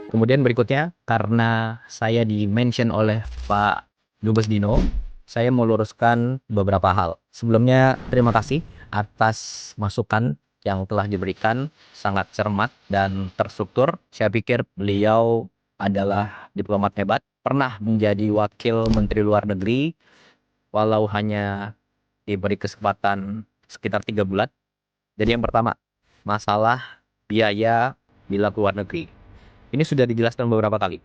Kemudian berikutnya, karena saya di-mention oleh Pak Dubes Dino, saya mau luruskan beberapa hal. Sebelumnya, terima kasih atas masukan yang telah diberikan, sangat cermat dan terstruktur. Saya pikir beliau adalah diplomat hebat, pernah menjadi wakil menteri luar negeri, walau hanya diberi kesempatan sekitar 3 bulan. Jadi yang pertama, masalah biaya bila ke luar negeri. Ini sudah dijelaskan beberapa kali.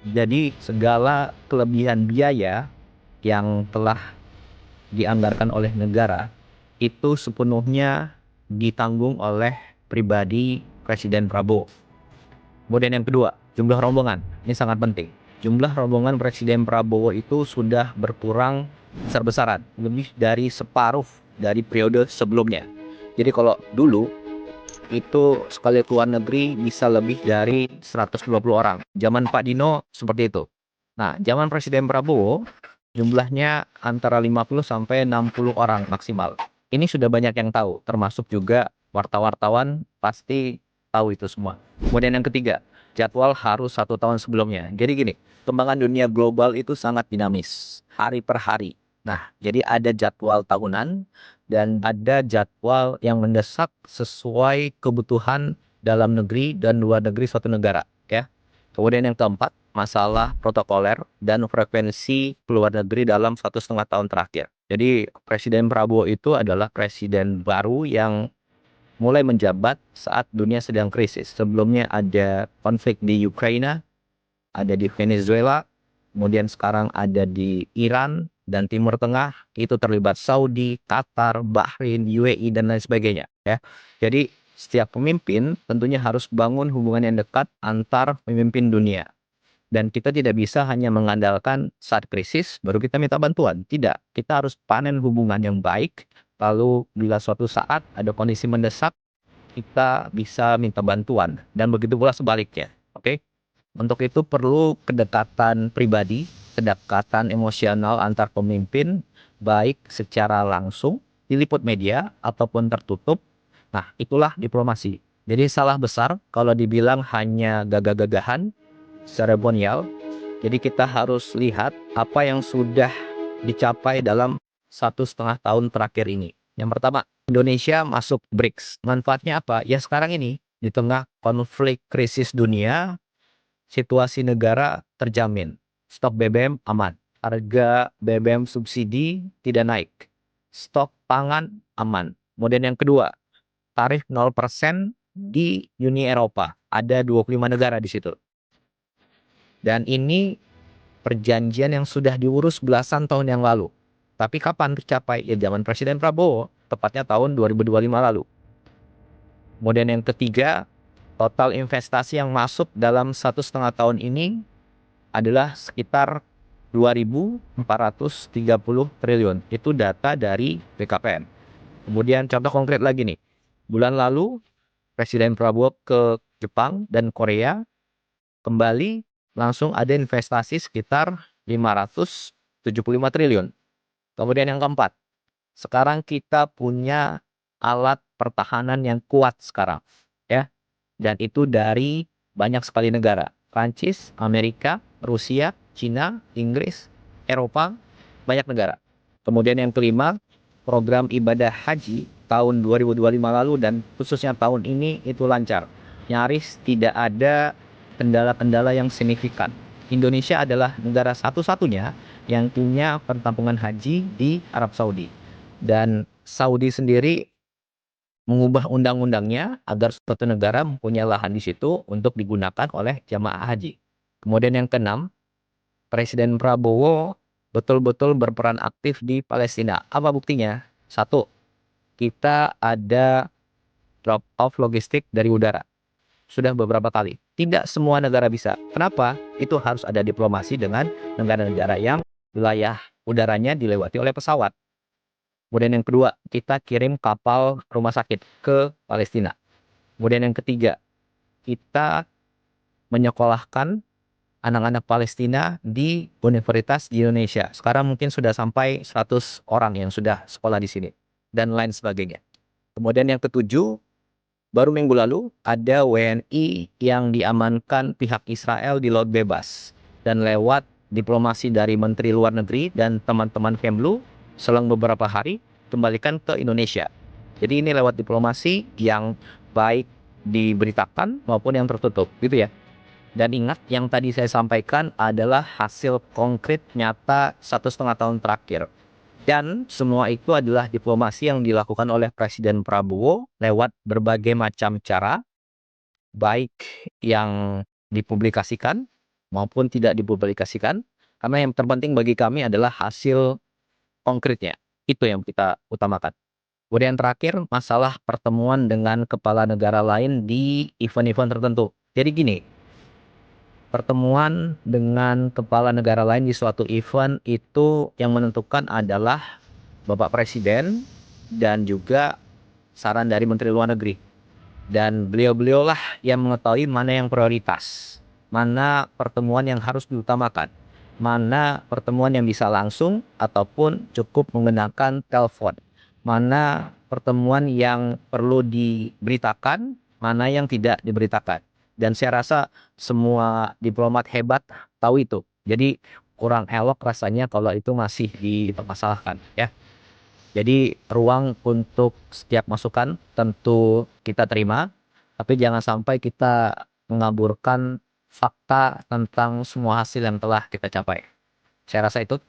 Jadi segala kelebihan biaya yang telah dianggarkan oleh negara itu sepenuhnya ditanggung oleh pribadi Presiden Prabowo. Kemudian yang kedua, jumlah rombongan. Ini sangat penting. Jumlah rombongan Presiden Prabowo itu sudah berkurang besar-besaran, lebih dari separuh dari periode sebelumnya. Jadi kalau dulu itu sekali ke luar negeri bisa lebih dari 120 orang. Zaman Pak Dino seperti itu. Nah, zaman Presiden Prabowo jumlahnya antara 50 sampai 60 orang maksimal. Ini sudah banyak yang tahu, termasuk juga wartawan pasti tahu itu semua. Kemudian yang ketiga, jadwal harus 1 tahun sebelumnya. Jadi gini, kembangan dunia global itu sangat dinamis, hari per hari. Nah, jadi ada jadwal tahunan dan ada jadwal yang mendesak sesuai kebutuhan dalam negeri dan luar negeri suatu negara, ya. Kemudian yang keempat, masalah protokoler dan frekuensi keluar negeri dalam 1,5 tahun terakhir. Jadi Presiden Prabowo itu adalah presiden baru yang mulai menjabat saat dunia sedang krisis. Sebelumnya ada konflik di Ukraina, ada di Venezuela, kemudian sekarang ada di Iran dan Timur Tengah, itu terlibat Saudi, Qatar, Bahrain, UAE dan lain sebagainya, ya. Jadi setiap pemimpin tentunya harus bangun hubungan yang dekat antar pemimpin dunia. Dan kita tidak bisa hanya mengandalkan saat krisis baru kita minta bantuan. Tidak, kita harus panen hubungan yang baik. Lalu bila suatu saat ada kondisi mendesak, kita bisa minta bantuan. Dan begitu pula sebaliknya. Oke? Untuk itu perlu kedekatan pribadi, kedekatan emosional antar pemimpin, baik secara langsung, diliput media, ataupun tertutup. Nah, itulah diplomasi. Jadi salah besar kalau dibilang hanya gagah-gagahan, seremonial. Jadi kita harus lihat apa yang sudah dicapai dalam 1,5 tahun terakhir ini. Yang pertama, Indonesia masuk BRICS. Manfaatnya apa? Ya sekarang ini, di tengah konflik krisis dunia, situasi negara terjamin. Stok BBM aman. Harga BBM subsidi tidak naik. Stok pangan aman. Kemudian yang kedua, tarif 0% di Uni Eropa. Ada 25 negara di situ. Dan ini perjanjian yang sudah diurus belasan tahun yang lalu. Tapi kapan tercapai? Ya zaman Presiden Prabowo, tepatnya tahun 2025 lalu. Kemudian yang ketiga, total investasi yang masuk dalam 1,5 tahun ini adalah sekitar 2.430 triliun. Itu data dari BKPM. Kemudian contoh konkret lagi nih. Bulan lalu Presiden Prabowo ke Jepang dan Korea, kembali langsung ada investasi sekitar 575 triliun. Kemudian yang keempat, sekarang kita punya alat pertahanan yang kuat sekarang, ya. Dan itu dari banyak sekali negara. Prancis, Amerika, Rusia, Cina, Inggris, Eropa, banyak negara. Kemudian yang kelima, program ibadah haji tahun 2025 lalu dan khususnya tahun ini itu lancar. Nyaris tidak ada kendala-kendala yang signifikan. Indonesia adalah negara satu-satunya yang punya perkampungan haji di Arab Saudi. Dan Saudi sendiri mengubah undang-undangnya agar suatu negara mempunyai lahan di situ untuk digunakan oleh jamaah haji. Kemudian yang keenam, Presiden Prabowo betul-betul berperan aktif di Palestina. Apa buktinya? Satu, kita ada drop off logistik dari udara. Sudah beberapa kali. Tidak semua negara bisa. Kenapa? Itu harus ada diplomasi dengan negara-negara yang wilayah udaranya dilewati oleh pesawat. Kemudian yang kedua, kita kirim kapal rumah sakit ke Palestina. Kemudian yang ketiga, kita menyekolahkan anak-anak Palestina di universitas di Indonesia. Sekarang mungkin sudah sampai 100 orang yang sudah sekolah di sini. Dan lain sebagainya. Kemudian yang ketujuh, Baru minggu lalu ada WNI yang diamankan pihak Israel di Laut Bebas. Dan lewat diplomasi dari Menteri Luar Negeri dan teman-teman Kemlu, selang beberapa hari kembalikan ke Indonesia. Jadi ini lewat diplomasi yang baik diberitakan maupun yang tertutup, gitu ya. Dan ingat, yang tadi saya sampaikan adalah hasil konkret nyata 1,5 tahun terakhir. Dan semua itu adalah diplomasi yang dilakukan oleh Presiden Prabowo lewat berbagai macam cara, baik yang dipublikasikan maupun tidak dipublikasikan. Karena yang terpenting bagi kami adalah hasil konkretnya. Itu yang kita utamakan. Kemudian terakhir, masalah pertemuan dengan kepala negara lain di event-event tertentu. Jadi gini, pertemuan dengan kepala negara lain di suatu event itu yang menentukan adalah Bapak Presiden dan juga saran dari Menteri Luar Negeri. Dan beliau-beliaulah yang mengetahui mana yang prioritas, mana pertemuan yang harus diutamakan, mana pertemuan yang bisa langsung ataupun cukup menggunakan telepon, mana pertemuan yang perlu diberitakan, mana yang tidak diberitakan. Dan saya rasa semua diplomat hebat tahu itu. Jadi kurang elok rasanya kalau itu masih dipermasalahkan, ya. Jadi ruang untuk setiap masukan tentu kita terima, tapi jangan sampai kita mengaburkan fakta tentang semua hasil yang telah kita capai. Saya rasa itu.